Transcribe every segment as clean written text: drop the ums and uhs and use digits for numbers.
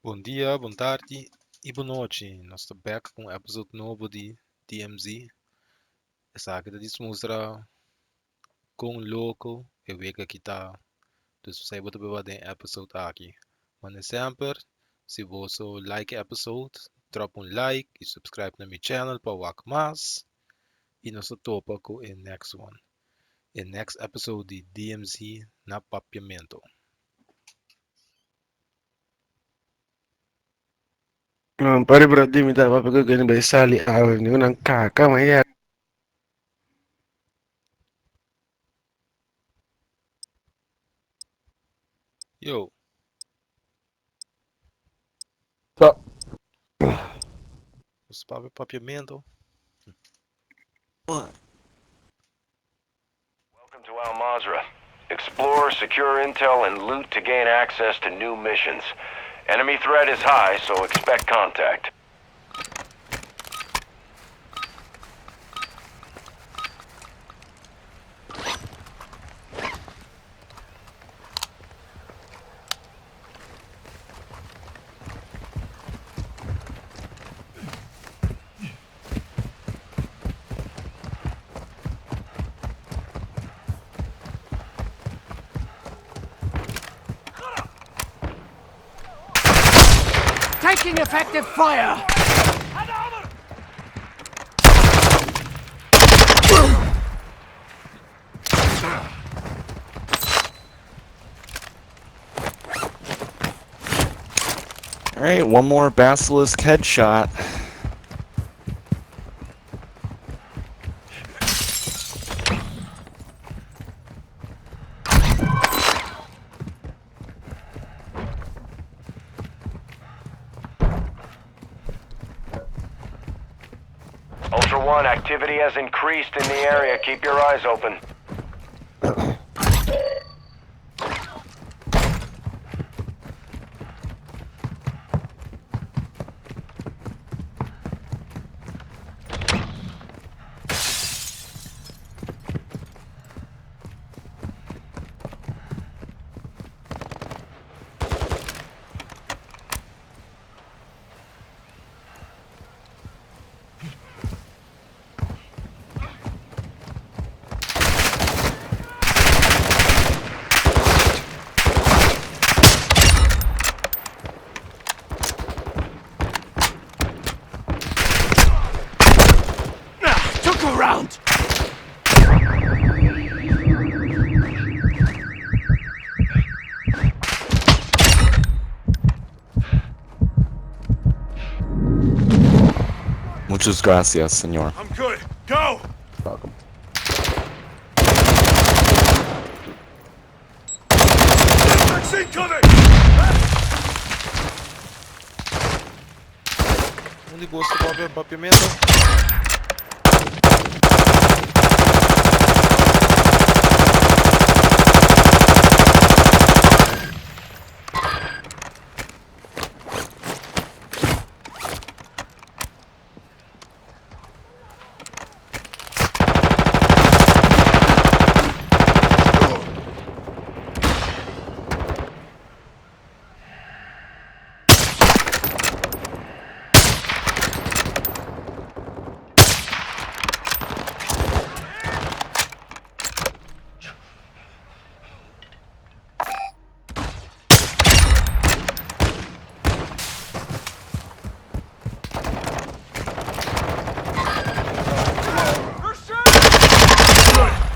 Bom dia, boa tarde e boa noite. Nós estamos back com um episódio novo de DMZ. Essa aqui está mostrar com local. Eu vejo que aqui está. Então, se você botar para dentro episódio aqui. Mas sempre, se você like episode, drop um like e subscribe na meu channel para ver mais. E nós topa com o next one. O next episode de DMZ na Papiamento. Pare berarti minta apa ke gani bai sali awe ni nang kaka maya. Yo, So, os Papiamento. Welcome to Al Mazrah. Explore, secure intel, and loot to gain access to new missions. Enemy threat is high, so expect contact. Taking effective fire! Alright, one more Basilisk headshot. Ultra One, activity has increased in the area. Keep your eyes open. Took a round! Muchas gracias, señor. I'm good. Go! welcome. Incoming! Onde gosta Papiamento?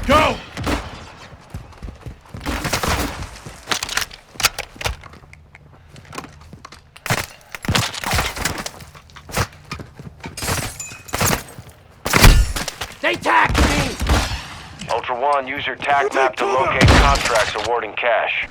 Go! They tagged me! Ultra One, use your TAC map to locate contracts awarding cash.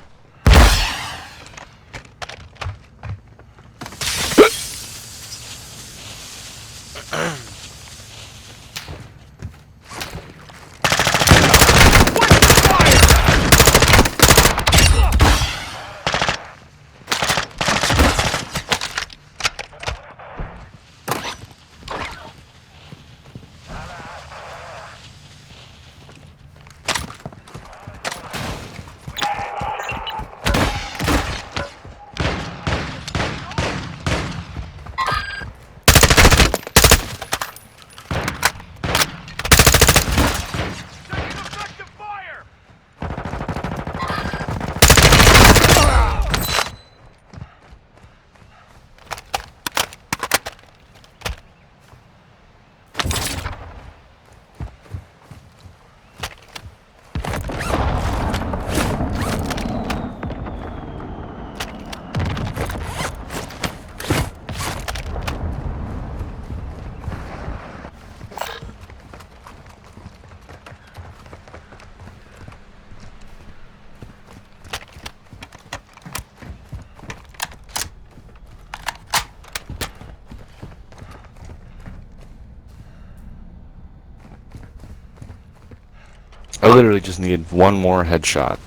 literally just need one more headshot.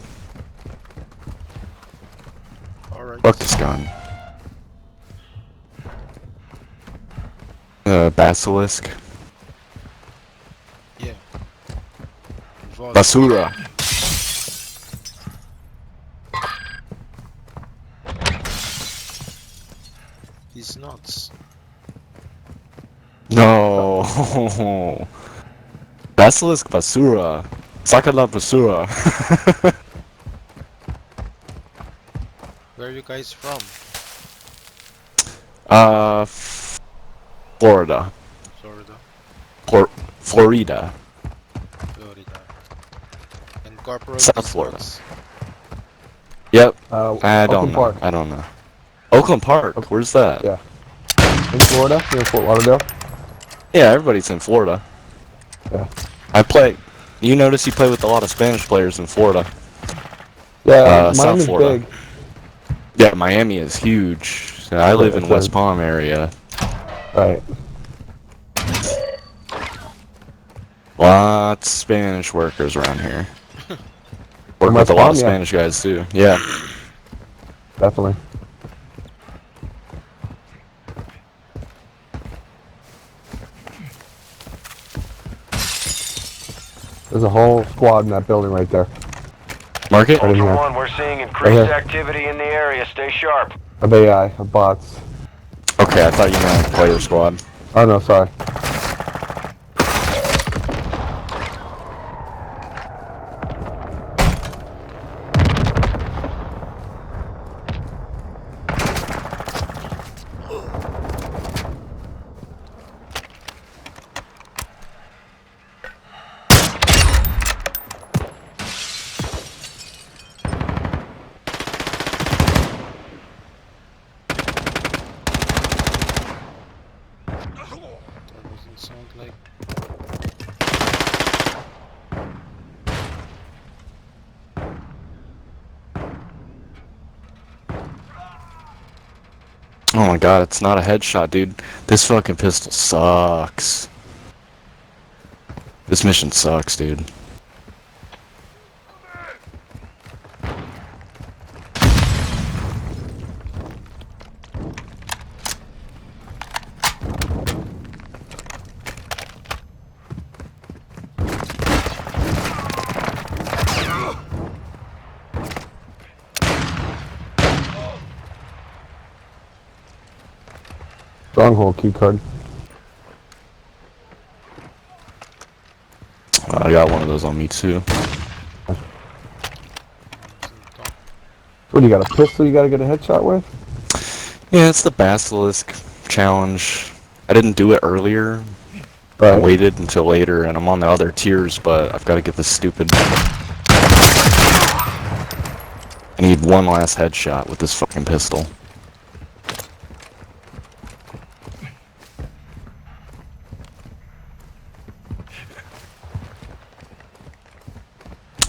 Alright. Fuck this gun. Basilisk. Yeah. Involved. Basura. He's nuts. No. Basilisk Basura. Sakala Basura. Where are you guys from? Florida. Florida. Florida. Florida. And Corporal South is Florida. nuts. Yep. I Oakland don't know. Park. I don't know. Oakland Park. Where's that? Yeah. In Florida, near Fort Lauderdale. Yeah, everybody's in Florida. Yeah. I play. You notice you play with a lot of Spanish players in Florida. Yeah, South Miami's Florida. big. Yeah, Miami is huge. I live in that's West right. Palm area. Right. Lots of Spanish workers around here. Work In with West a lot Palm, of yeah. Spanish guys too. Yeah. Definitely. There's a whole squad in that building right there. Mark it? Right in Ultra here. One, we're seeing increased Right here. activity in the area. Stay sharp. Of AI, of bots. Okay, I thought you meant player squad. Oh no, sorry. That doesn't sound like. Oh my god, it's not a headshot, dude. This fucking pistol sucks. This mission sucks, dude. Stronghold key card. I got one of those on me too. What do you got? A pistol you gotta get a headshot with? Yeah, it's the Basilisk challenge. I didn't do it earlier. I Right. waited until later, and I'm on the other tiers, but I've got to get this stupid. I need one last headshot with this fucking pistol.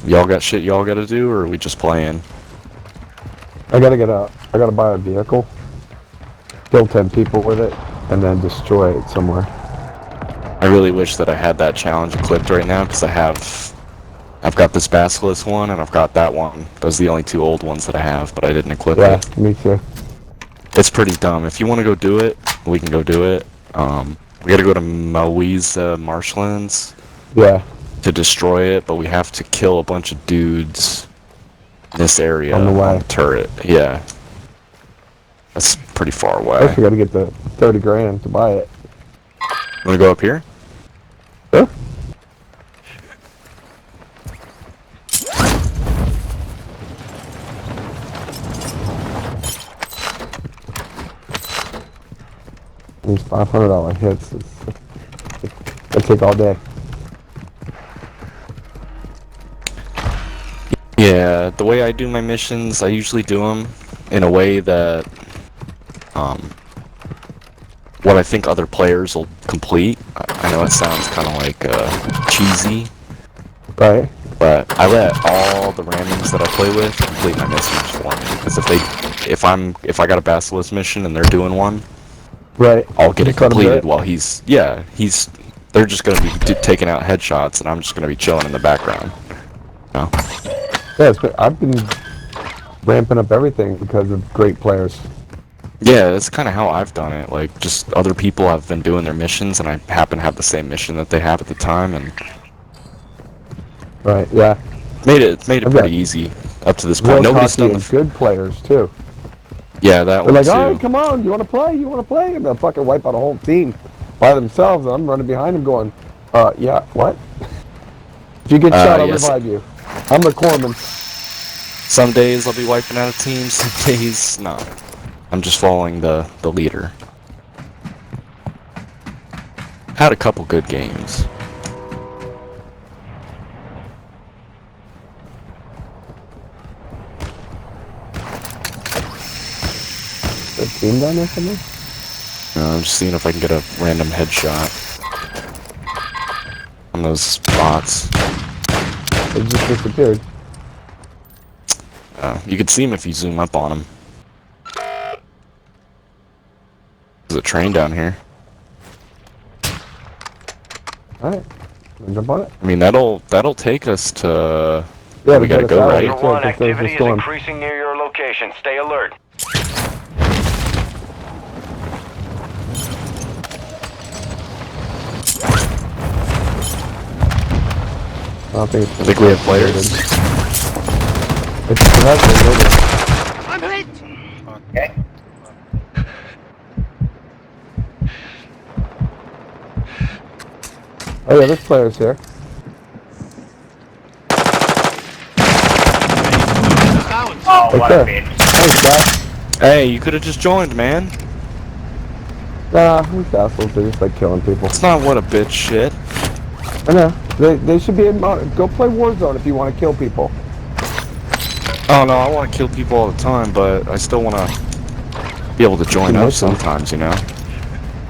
Y'all got shit y'all gotta do, or are we just playing? I gotta buy a vehicle, kill 10 people with it, and then destroy it somewhere. I really wish that I had that challenge equipped right now, because I've got this Basilisk one, and I've got that one. Those are the only two old ones that I have, but I didn't equip Yeah, it. me too. It's pretty dumb. If you want to go do it, we can go do it. We gotta go to Mauiza Marshlands Yeah, to destroy it, but we have to kill a bunch of dudes in this area On the way. turret. Yeah. That's pretty far away. first we gotta get the 30 grand to buy it. Wanna go up here? Sure. These $500 hits. They take all day. Yeah, the way I do my missions, I usually do them in a way that, what I think other players will complete. I know it sounds kind of like, cheesy, Right? but I let all the randoms that I play with complete my missions for me. Because if I got a Basilisk mission and they're doing one, Right. I'll get it Just let 'em do completed it. while they're just gonna be taking out headshots and I'm just gonna be chilling in the background. No. Yeah, I've been ramping up everything because of great players. Yeah, that's kind of how I've done it. Like, just other people have been doing their missions, and I happen to have the same mission that they have at the time, and Right, yeah. made it I've pretty got easy up to this point. real Nobody's cocky done and good players, too. Yeah, that They're one like, too. alright, come on, you wanna play? You wanna play? And they'll fucking wipe out a whole team by themselves, and I'm running behind them going, yeah, what? If you get shot, I'll yes. revive you. I'm the corpsman. Some days I'll be wiping out a team, some days not. I'm just following the leader. Had a couple good games. The team down there somewhere? I'm just seeing if I can get a random headshot on those spots. They just disappeared. You can see them if you zoom up on them. There's a train down here. Alright. Jump on it? I mean, that'll take us to... Yeah, we gotta get us go, out. right? Ultra One, Because there's activity a is storm. increasing near your location. Stay alert. I don't think it's I think we have players. It has been loaded. I'm hit! Oh yeah, there's players here. Right there. Thanks, guys. Hey, you could have just joined, man. Nah, these assholes, they just like killing people. It's not what a bitch shit. I know. They should be in go play Warzone if you want to kill people. Oh no, I want to kill people all the time, but I still want to be able to join up sometimes, you know?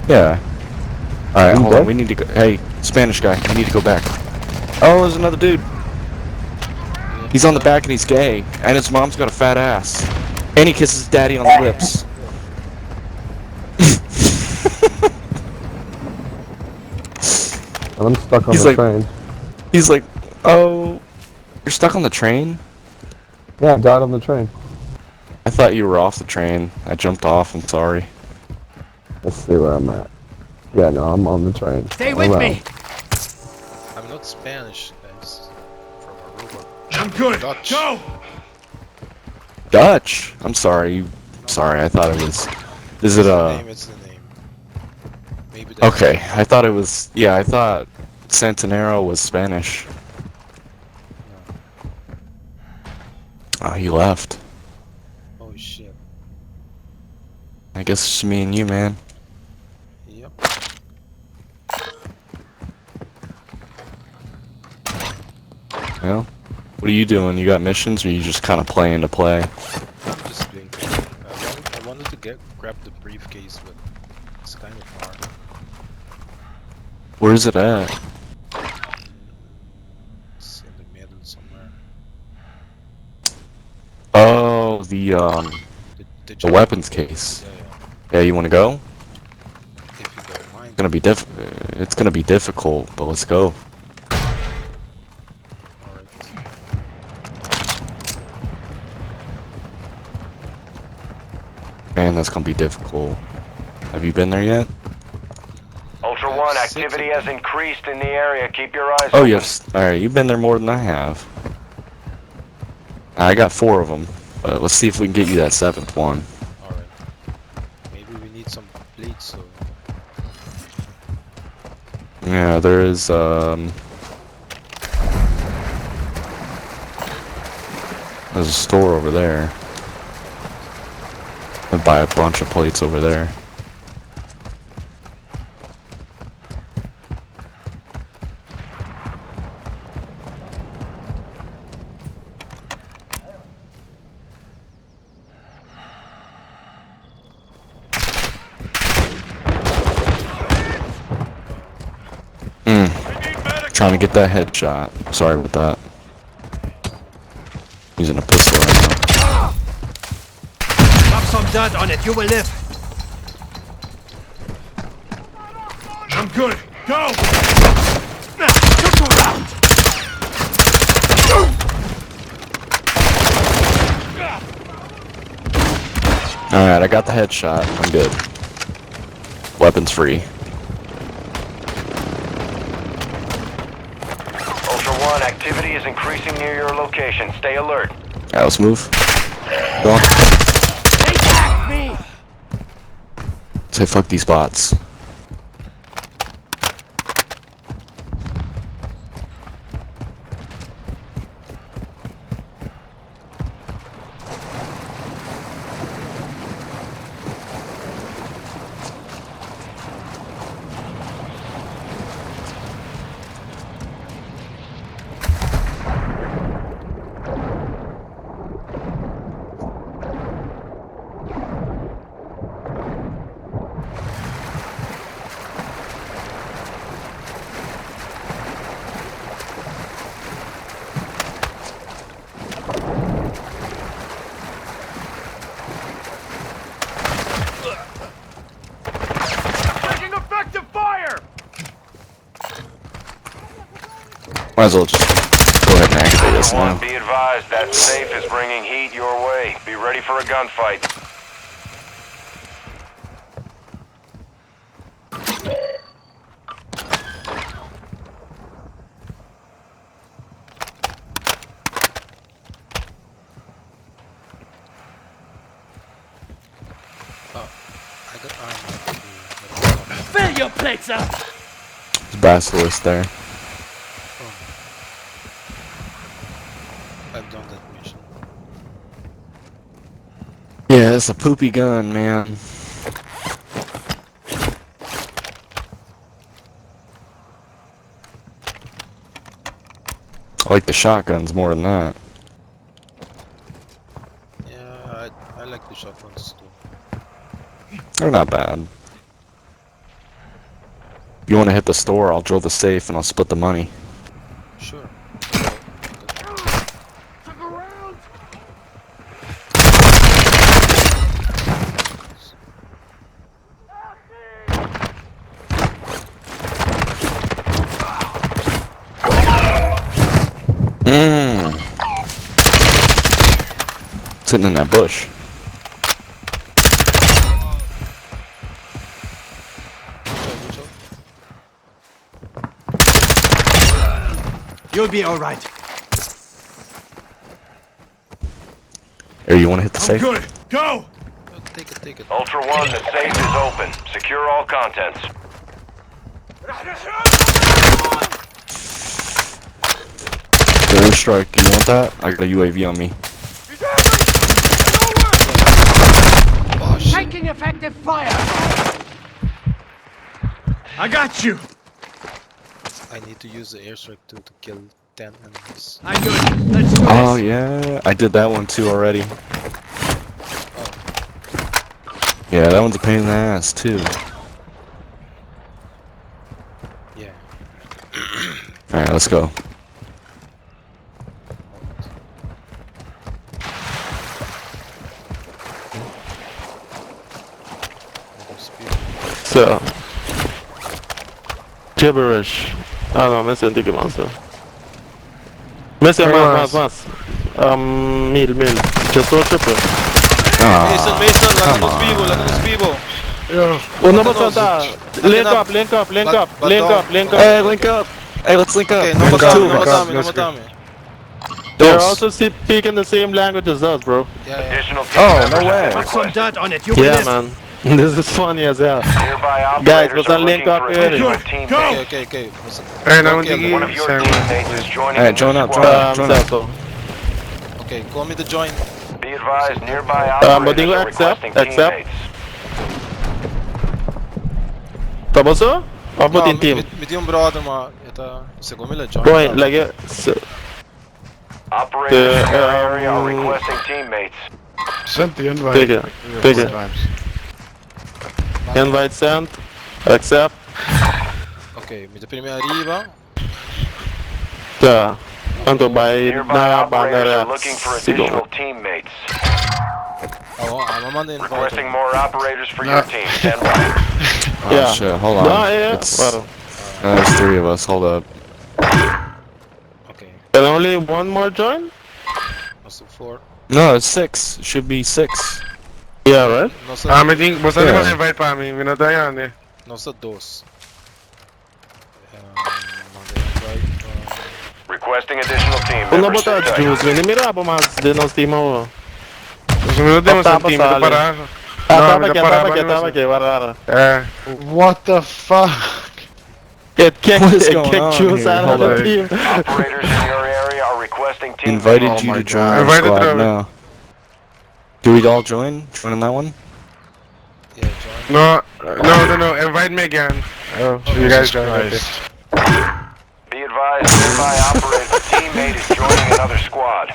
Yeah. Alright, hold on, we need to go. Hey, Spanish guy, we need to go back. Oh, there's another dude. He's on the back and he's gay, and his mom's got a fat ass. And he kisses daddy on the lips. And I'm stuck on He's the like- train. He's like, oh, you're stuck on the train? Yeah, I died on the train. I thought you were off the train. I jumped off, I'm sorry. Let's see where I'm at. Yeah, no, I'm on the train. Stay with me! I'm not Spanish, guys. From Aruba. I'm good! Dutch. Go! Dutch? I'm sorry. Sorry, I thought it was... Is it It's the name. Maybe that's Okay, I thought it was... Yeah, I thought Centenero was Spanish. Oh, he left. Oh shit. I guess it's just me and you, man. Yep. Well, what are you doing? You got missions, or you just kind of playing to play? I'm just doing. I wanted to grab the briefcase, but it's kind of far. Where's it at? It's in the middle somewhere. Oh, the The weapons case. Yeah, yeah. Yeah, you want to go? If you don't mind. It's gonna be difficult, but let's go. Alright. Man, that's gonna be difficult. Have you been there yet? Ultra One, activity has increased in the area. Keep your eyes Oh open. yes. All right, you've been there more than I have. I got 4 of them, but let's see if we can get you that 7th one. Alright. Maybe we need some plates, so. Yeah, there is there's a store over there. I'll buy a bunch of plates over there. Trying to get that headshot. Sorry about that. Using a pistol right now. Drop some dirt on it, you will live! I'm good! Go! Look around! Alright, I got the headshot. I'm good. Weapons free. Ultra One, activity is increasing near your location. Stay alert. Alright, let's move. Go on. They attacked me! Say fuck these bots. Taking effective fire! Might as well just go ahead and activate this Ultra now. One, be advised that safe is bringing heat your way. Be ready for a gunfight. I got armor. Fill your plates up! There's Basilisk there. I've done that mission. Yeah, it's a poopy gun, man. I like the shotguns more than that. Yeah, I like the shotguns too. They're not bad. You want to hit the store, I'll drill the safe and I'll split the money. Sure. Turn around! Sitting in that bush. You'll be alright. Here, you want to hit the safe? Good! Go! Take it, take it. Ultra One, the safe is open. Secure all contents. The airstrike, you want that? I got a UAV on me. Oh shit. Taking effective fire! I got you! I need to use the airstrike to kill 10 enemies. I knew it. Let's do this. Oh yeah, I did that one too already. Yeah, that one's a pain in the ass too. Yeah. Alright, let's go. So. Gibberish. Ah non, mais c'est intégrement ça. Mais c'est masse. 1000. Just go triple. Ah, Mason, come lagamos on. vivo. Una passata. Link up. Hey, link up! Hey, let's link up! Okay, There's two of us. no matami. They're Dos. also speaking the same language as us, bro. Yeah. Additional team Oh, members no have way. been Put some requested. dirt on it. You will Yeah, live. man. This is funny as hell. Nearby Guys, operators what's are that link looking up for here? additional Good. teammates. Go. Okay. Listen. Alright, I Don't want to kill One give of you your some. teammates is joining Alright, a new join up, squad. join up. Sato. Okay, call me to join. Be advised, nearby but operators you are accept? requesting teammates. Tá bom só? Vamos botar em team. Meti brother, ma это segomile join. Join, like Operators in your The, area are requesting teammates. Sent the invite. Take it. Invite sent. Accept. Okay, mi primi arriva. Tá. Quanto vai Nearby na operators are bandeira? looking for Sigo. additional teammates. I'm on the invite. Requesting more operators for your team. Stand by. Oh Yeah. shit, hold on. No, yeah. It's, Well, there's three of us, hold up. Okay, and only one more join? also 4. No, it's six. It should be six. Yeah, right? Nossa, Mas tem, você Yeah. não invite pra mim, não tá aí, né? nossa dos. Manda invite. Requesting additional team Kung members. nabota Sit tight. juice, minimira pa mas din ang team mo. Os meninos deu Tá um time, passado. tá parado. Tama ke, warara. É. What the fuck? Get kicked, What is going on juice here? out of Hold the on. team. Operators in your area are requesting team Invited Oh you my to join God. our Invited squad Trevor. now. Do we all join? Join in that one? Yeah, join. No. Invite me again. Oh, you guys join. Okay. Be advised, nearby operator teammate is joining another squad.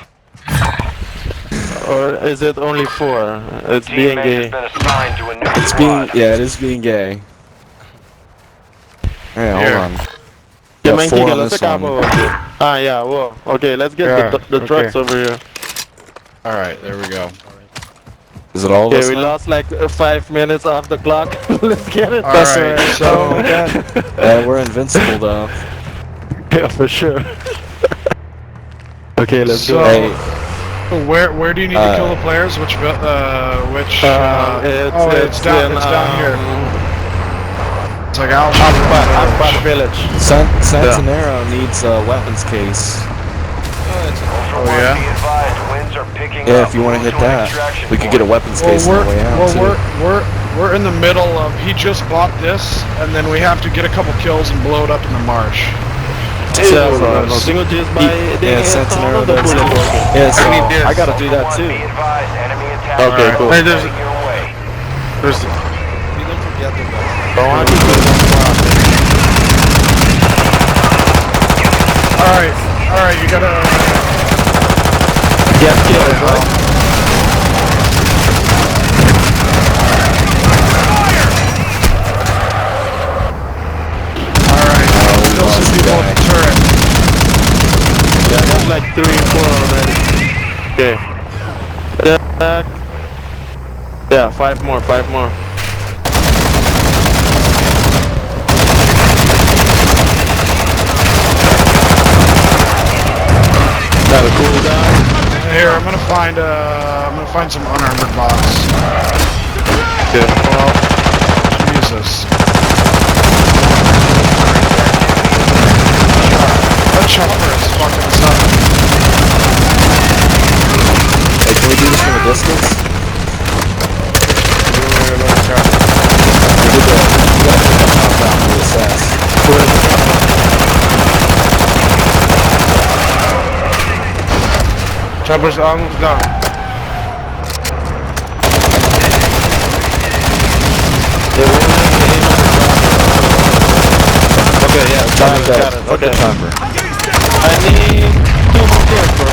Or is it only 4? It's being Teammate gay. has been assigned to a new It's being, squad. yeah, it is being gay. Hey, hold Here. on. Yeah, Got man, 4 on let's this take one. yeah, whoa. Okay, let's get Yeah, the okay. trucks over here. Alright, there we go. Is it all of Okay, us we now? lost like 5 minutes off the clock. Let's get it. Alright, so We're invincible though. Yeah, for sure. Okay, let's So- go. Hey, where do you need to kill the players? Which It's down in, here. It's like out. Akbar Village. Santanero needs a weapons case. Ultra One, yeah? be advised, winds are picking Yeah, up. if you want to Move hit to an that, extraction we could get a point. weapons case on the way out too. we're in the middle of. He just bought this, and then we have to get a couple kills and blow it up in the marsh. Single G's by Yeah, Santanero does. Yeah, so I need this. I gotta do that Ultra One, too. be advised, enemy attack. Okay, cool. Hey, there's, Heading your way. there's, We don't forget the weapon. Don't want to do Alright, you gotta. Get killed, right? Kill some people with the turret. Yeah, that's like 3 or 4 already. Okay. Yeah, 5 more. Got a cool down. Here, I'm gonna find some unarmored box. Okay. Well, Jesus. That chopper is fucking us up. Hey, can we do this from a distance? We gotta put the compound to assess. chopper's almost done. Okay, yeah, chopper's Got dead. it, Fuck the okay. chopper. I need 2 more kills, bro.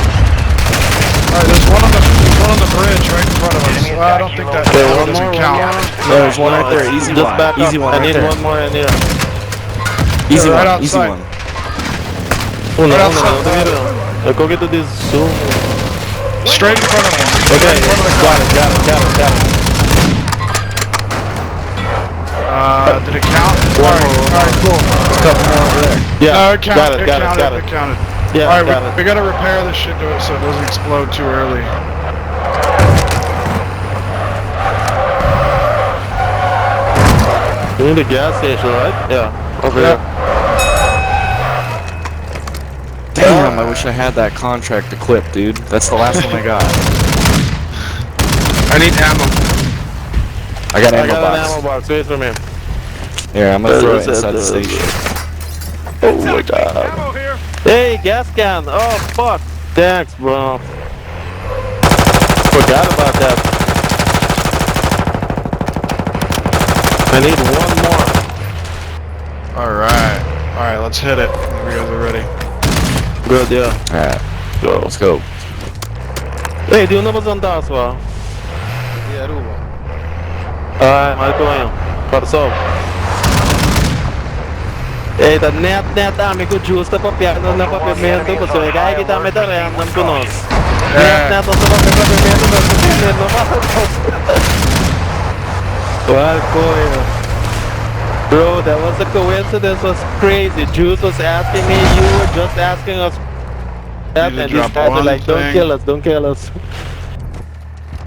Alright, there's one on the bridge right in front of us. Enemy Well, I don't think that attack Okay, one doesn't more, count. No, there's one right there. Easy Just one. back Easy up. one I right need there. one more in here. Easy Right one. Easy outside. one. Uno, Right uno, outside. uno. Go get to this zoom. Straight in front of us. Okay, Right in front of the got it. Did it count? One Alright, more. alright, cool. There's a couple more over there. Yeah, No, it counted. got It it. counted. Yeah, Alright, got we it. gotta repair this shit so it doesn't explode too early. You need a gas station, right? Yeah, over Yeah. Damn, I wish I had that contract equipped, dude. That's the last one I got. I need ammo. I got here. I ammo got box. an ammo box. Wait for me. Here, I'm gonna throw it That's inside the it. station. Oh my god. Hey, gas can. Oh fuck. Thanks, bro. Forgot about that. I need one more. Alright, let's hit it. You guys are ready. Good, yeah. Alright, go. Let's go. Hey, do you know what's on that one? E Aruba. Marco, passou. Eita, net, amico giusto, papiamento, você vai ganhar que tá metendo com nós. Net, você vai pegar papiamento, não Bro, that was a coincidence, was crazy. Juice was asking me, you were just asking us that, You and dropped these guys were one like, thing. don't kill us.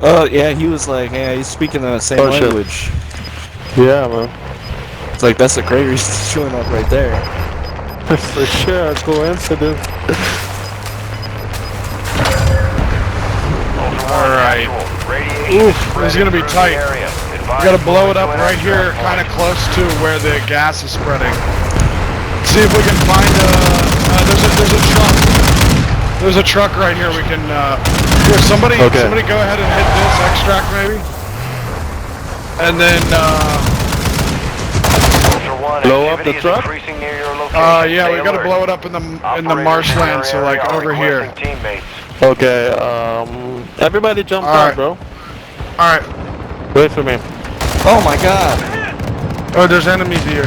Oh yeah, he was like, yeah, he's speaking the same Oh, shit. language. Yeah, man. It's like that's the craziest showing up right there. For sure, coincidence. Alright. Oof, this is gonna be tight. We gotta blow it up right here, kind of close to where the gas is spreading. See if we can find there's a truck. There's a truck right here. We can here. Somebody go ahead and hit this extract maybe, and then blow up the truck. yeah, we gotta blow it up in the marshland, so like over here. Okay, everybody jump out, bro. Alright. Wait for me. Oh my god. Oh, there's enemies here.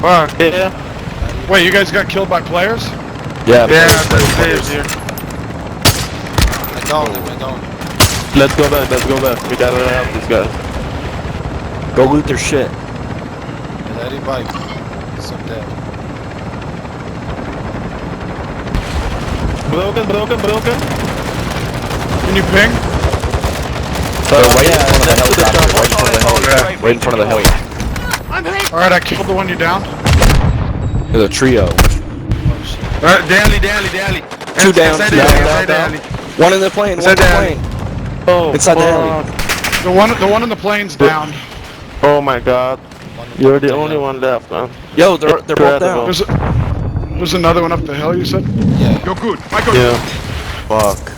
Fuck. Yeah. Wait, you guys got killed by players? Yeah, Yeah, there's there's here. I downed him, I downed him. Let's go back, let's go back. We gotta help these guys. Go loot their shit. And I revived. Some dead. Broken. Can you ping? Right in front of the helicopter. Right in front of the heli. Alright, I killed the one you downed. There's a trio. Daly. Two down. Daly. One in the plane. One in the plane. Oh, Inside the heli. The one in the plane's down. oh my god. You're the only one left, man. Yo, they're both down. There's another one up the hill, you said? Yeah. You're good. I got Yeah. Fuck.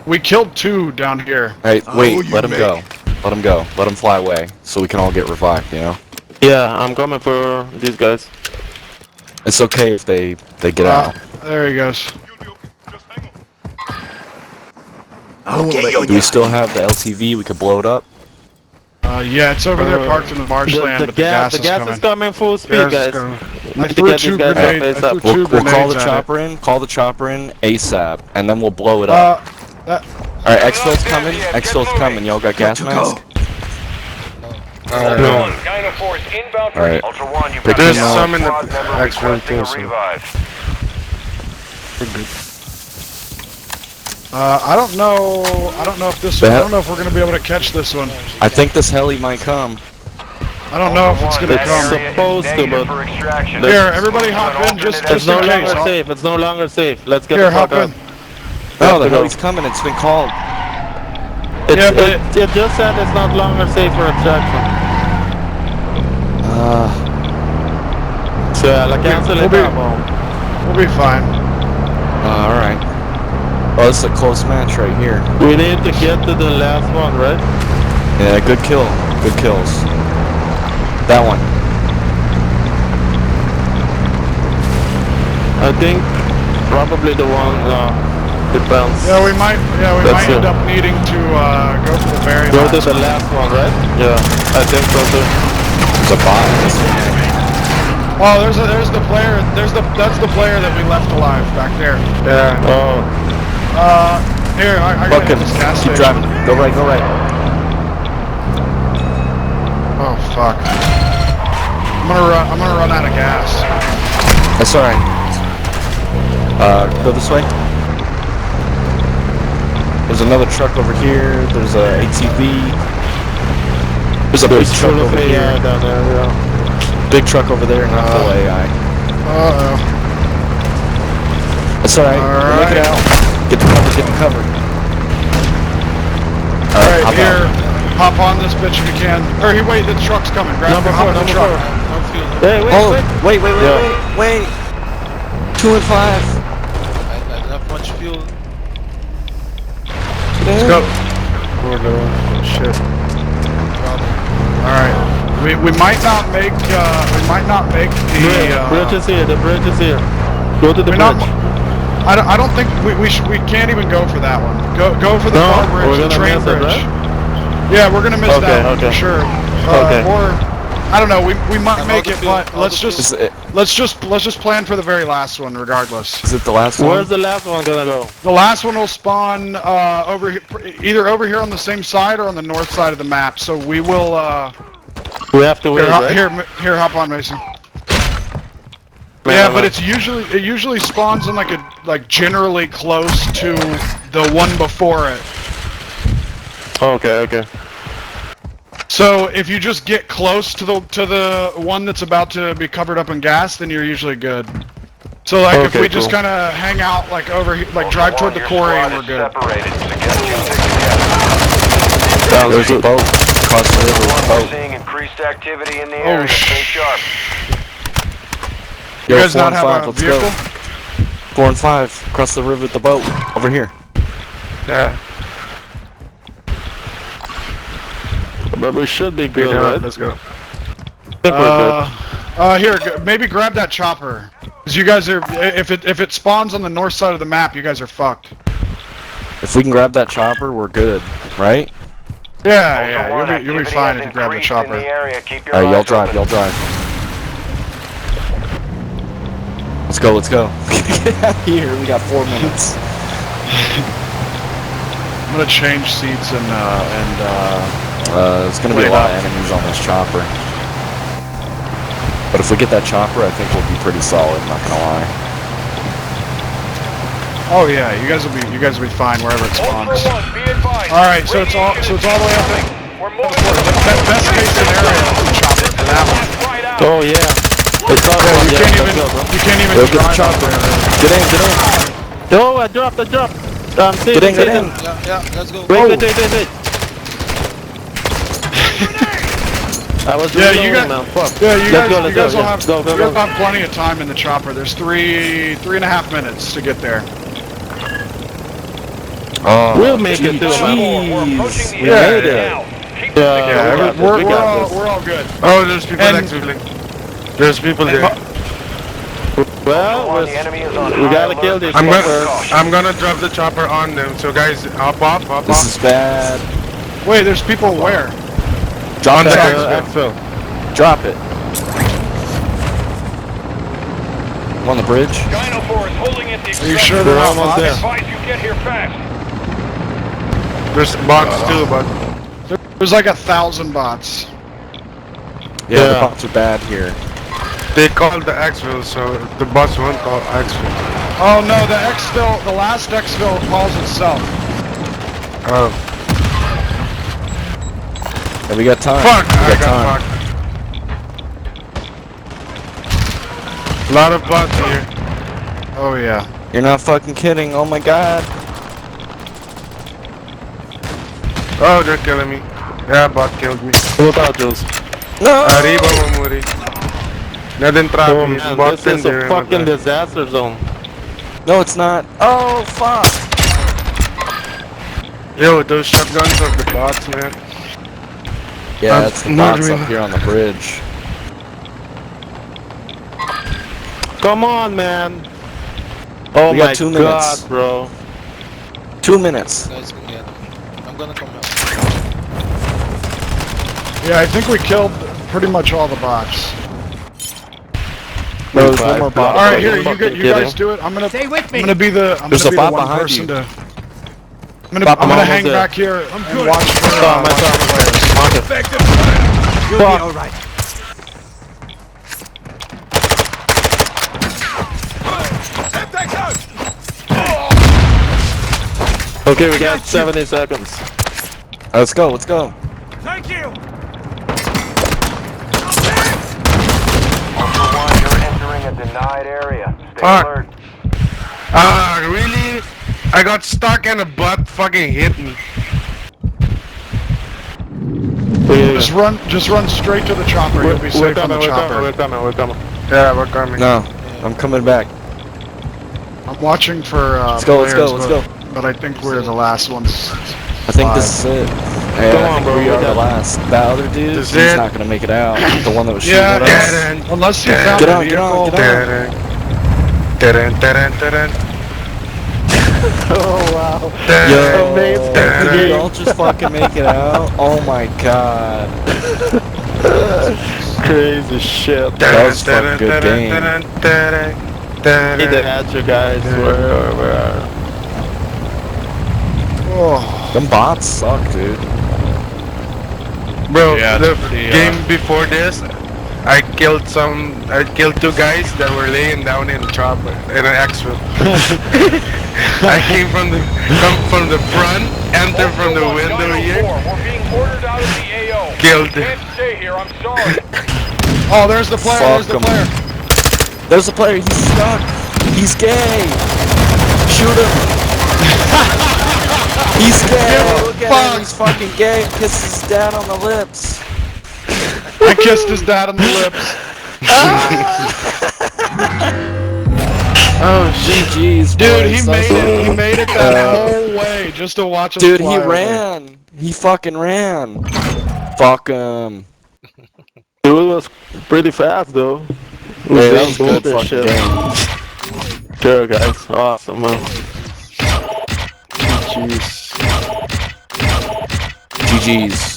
We killed two down here. Hey, wait, you let him go. Let him go. Let him fly away, so we can all get revived, you know? Yeah, I'm coming for these guys. It's okay if they get out. There he goes. Do we still have the LTV? We could blow it up? Yeah, it's over there parked in the marshland, The but the gas gas is coming full speed, Gas is guys. coming. I threw two grenades. I threw two We'll call the grenades at chopper in. Call the chopper in ASAP, and then we'll blow it up. That, All right, exfil's coming. Exfil's coming. Y'all got gas mask? No. All right. Ultra One, you've Pick got them a up. some in the squad member X-ray requesting a too, so- revive. I don't know if this. I don't know if we're gonna be able to catch this one. I think this heli might come. I don't know if it's gonna It's come. supposed to, but For extraction. Here, everybody hop in just it's no in case. longer safe. It's no longer safe. Let's get Here, the fuck hop out. in. No, the heli's coming. It's been called. It just said it's not longer safe for extraction. So la cancel it we'll now, bro. We'll be fine. All right. Oh, this is a close match right here. We need to get to the last one, right? Yeah, good kill. Good kills. That one. I think probably the one depends. Yeah, we might That's end it. up needing to go for the very Go to last the last one, right? Yeah, I think so too. It's a bot. Oh, there's the player. That's the player that we left alive back there. Yeah. Oh, Here, I got Fucking this gas keep station. driving. Go right. Go right. Oh fuck. I'm gonna run out of gas. That's all right. Go this way. There's another truck over here. There's a ATV. There's a big truck over here. down there, yeah. Big truck over there, not full AI. Uh-oh. That's alright. We'll make it Alright. out. Get the cover. Get the cover. Alright, hop here. out. Hop on this bitch if you can. Or here, wait, the truck's coming. Grab Number hop four, in the number truck. four. Hey, wait, Oh, wait. wait. 2 and 5. I don't have much fuel. Let's go. Shit. Alright. We might not make the Bridge is here. The bridge is here. Go to the we're bridge. not, I don't think we can't even go for that one. Go for the No? car bridge, We're the gonna train miss it, bridge. right? Yeah, we're gonna miss Okay, that one okay. for sure. Okay. Or I don't know. We might Yeah, make all it, the but fuel, let's all the just Is let's just plan for the very last one, regardless. it the last one? Where's the last one gonna go? The last one will spawn over here, either over here on the same side or on the north side of the map. So we will. We have to wait, Here, right? here, hop on, Mason. Yeah, but it usually spawns in like generally close to the one before it. Okay, okay. So if you just get close to the one that's about to be covered up in gas, then you're usually good. So like if Okay, we just cool. kind of hang out like over here, like drive toward the Your quarry squad and we're is good. separated. Suggest you stick together. There's a boat across the river. We're Boat. seeing increased activity in the Oh, area. Stay sharp. You Yo, guys 4 not and have 5, a let's vehicle? go. 4 and 5, across the river with the boat. Over here. Yeah. But we should be good, Yeah, right? let's go. I think we're good. Here, maybe grab that chopper. Cause you guys are, if it spawns on the north side of the map, you guys are fucked. If we can grab that chopper, we're good, right? Yeah, Ultra One, you'll be activity fine has if you grab the increased chopper. In the area. Keep your Alright, y'all eyes drive, open. y'all drive. Let's go, let's go. Get out of here, we got 4 minutes. I'm gonna change seats and There's gonna be a lot of enemies on this chopper. But if we get that chopper, I think we'll be pretty solid, not gonna lie. oh yeah, you guys will be fine wherever it spawns. Ultra One, be advised. All right, so it's all the way up. We're moving. Best case scenario is the chopper for that one. Right out. Oh yeah. It's not Yeah, one you yet. can't Let's even go, bro. drive Get the chopper. Get in, get in. Oh, I dropped. Get in, get in. Yeah, let's go. Wait. I was Yeah, reloading, you got- man. Fuck. Yeah, you Let's guys, go, you let's guys go, will yeah. have, Go, you guys go. have plenty of time in the chopper. There's three and a half minutes to get there. Oh, We'll make it through, man. We're approaching the Yeah, area yeah. now. Keep Yeah, we got this. We're all good. Oh, there's people And- actually. There's people there. Well, Ultra One, the enemy is on we high gotta alert. kill this I'm one gonna first. I'm gonna drop the chopper on them. So guys, hop off. this is bad. Wait, there's people where? Drop On the that. exfil. Drop it. On the bridge. Dino 4 is holding at the Are you sure they're We're not almost bots? there. Advise you get here fast. There's bots too, but There's like 1,000 bots. Yeah, the Yeah. bots are bad here. they called the exfil, so the bots won't call exfil. Oh no, the last exfil calls itself. Oh, Yeah, we got time. fuck! We I got got time. fucked. A lot of bots here. Oh yeah. You're not fucking kidding. Oh my god. Oh, they're killing me. Yeah, bot killed me. Look out, Jules. No. Arriba, mamuri. Nadin Oh trap. man, Bots this in is a there. fucking disaster zone. No, it's not. Oh fuck. Yo, those shotguns are the bots, man. Yeah, that's the not bots really- up here on the bridge. Come on, man. Oh We got my 2 minutes. god, bro. 2 minutes. Guys can get. I'm gonna come out. Yeah, I think we killed pretty much all the bots. No, there's one more bot. All right, here fucking you kidding. guys do it. I'm Stay with me. gonna be the There's a the bot one behind person you. to. I'm Bot gonna behind hang us. back here and watch for I saw him. players. Effective. You'll be all right. Okay, we got 70 seconds. Let's go, let's go. Thank you. Ultra One, you're entering a denied area. Stay Fuck. alert. Really? I got stuck and a bot fucking hit me. Just run straight to the chopper. You'll be We're safe on coming, the we're chopper. coming. Yeah, we're coming. No, I'm coming back. I'm watching for Let's go, let's players, go, let's but, go. But I think we're the last ones. I think this is it. Yeah, Come I on, think bro, we we are the got it. last. That other dude, This he's is it. not gonna make it out. The one that was shooting Yeah, at us. yeah. Unless you found Get a on, get on, vehicle. get on. Dun, dun, dun, dun, Oh wow. dun. Yo, Amazing. did y'all just fucking make it out? Oh my god. Crazy shit. That was a fucking good game. He did at you guys. Where Oh, Them bots suck, dude. Bro, Yeah, the it's pretty, game before this, I killed 2 guys that were laying down in a chopper in an exfil. I came from the front enter from the window here. We're being ordered out of the AO. Killed. Can't stay here, I'm sorry. Oh, there's the player. Fuck There's the 'em. player. There's a player. He's stuck. He's gay. Shoot him. He's gay. Look at him. He's fucking gay. Kisses his dad on the lips. I kissed his dad on the lips. Oh, GG's, Dude, boys. he That's made it. He made it that whole way just to watch us Dude, fly he over. ran. He fucking ran. Fuck him. Dude was pretty fast though. Hey, that was a good fucking game. Sure, guys. Awesome, man. GG's.